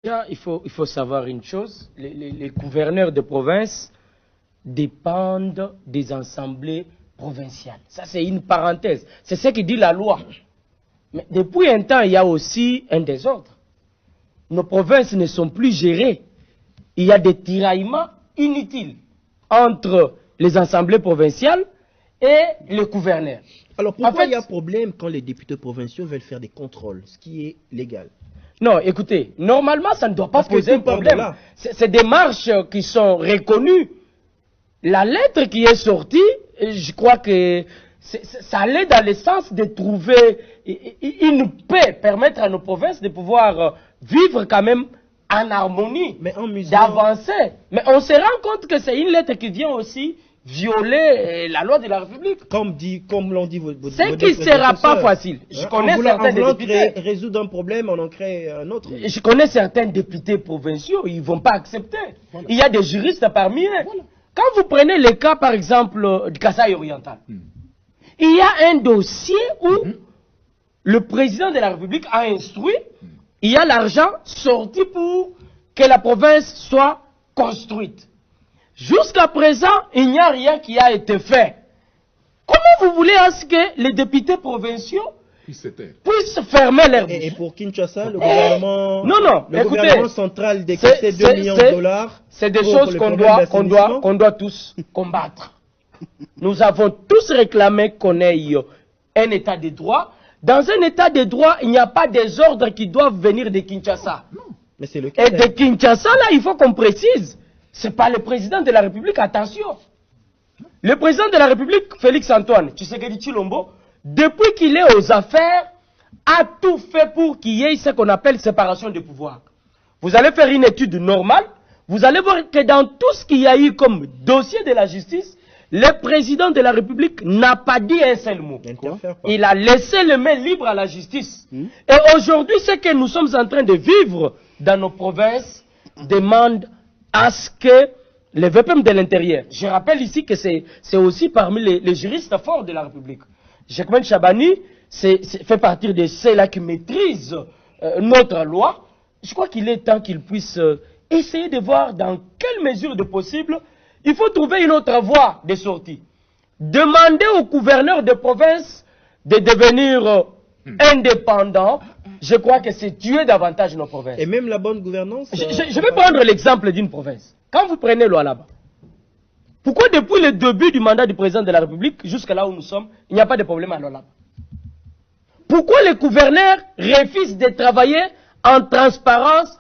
Déjà, il faut savoir une chose, les gouverneurs de province dépendent des assemblées provinciales. Ça, c'est une parenthèse. C'est ce que dit la loi. Mais depuis un temps, il y a aussi un désordre. Nos provinces ne sont plus gérées. Il y a des tiraillements inutiles entre les assemblées provinciales et les gouverneurs. Alors pourquoi il y a problème quand les députés provinciaux veulent faire des contrôles, ce qui est légal? Non, écoutez, normalement, ça ne doit pas poser un problème. C'est des marches qui sont reconnues. La lettre qui est sortie, je crois que ça allait dans le sens de trouver une paix, permettre à nos provinces de pouvoir vivre quand même en harmonie, d'avancer. Mais on se rend compte que c'est une lettre qui vient aussi violer la loi de la République. Comme l'ont dit vos ce qui ne sera pas facile. Je connais certains députés. Résoudre un problème, on en crée un autre. Je connais certains députés provinciaux, ils ne vont pas accepter. Voilà. Il y a des juristes parmi eux. Voilà. Quand vous prenez le cas, par exemple, du Kasaï oriental, il y a un dossier où le président de la République a instruit, il y a l'argent sorti pour que la province soit construite. Jusqu'à présent, il n'y a rien qui a été fait. Comment vous voulez que les députés provinciaux puissent fermer leur bouche? Et pour Kinshasa, le gouvernement, gouvernement central décaissait 2 millions de dollars. C'est des choses qu'on doit tous combattre. Nous avons tous réclamé qu'on ait un état de droit. Dans un état de droit, il n'y a pas des ordres qui doivent venir de Kinshasa. Mais c'est le cas. Et de Kinshasa, là, il faut qu'on précise. Ce n'est pas le président de la République, attention. Le président de la République, Félix Antoine Tshisekedi Tshilombo, depuis qu'il est aux affaires, a tout fait pour qu'il y ait ce qu'on appelle séparation des pouvoirs. Vous allez faire une étude normale, vous allez voir que dans tout ce qu'il y a eu comme dossier de la justice, le président de la République n'a pas dit un seul mot. Il a laissé les mains libres à la justice. Et aujourd'hui, ce que nous sommes en train de vivre dans nos provinces demande à ce que les VPM de l'intérieur, je rappelle ici que c'est aussi parmi les juristes forts de la République. Jacquemin Chabani fait partie de ceux-là qui maîtrisent notre loi. Je crois qu'il est temps qu'il puisse essayer de voir dans quelle mesure de possible il faut trouver une autre voie de sortie. Demander au gouverneur de province de devenir indépendant, je crois que c'est tuer davantage nos provinces. Et même la bonne gouvernance. Je vais prendre l'exemple d'une province. Quand vous prenez l'Oualaba, pourquoi depuis le début du mandat du président de la République, jusqu'à là où nous sommes, il n'y a pas de problème à l'Oualaba? Pourquoi les gouverneurs refusent de travailler en transparence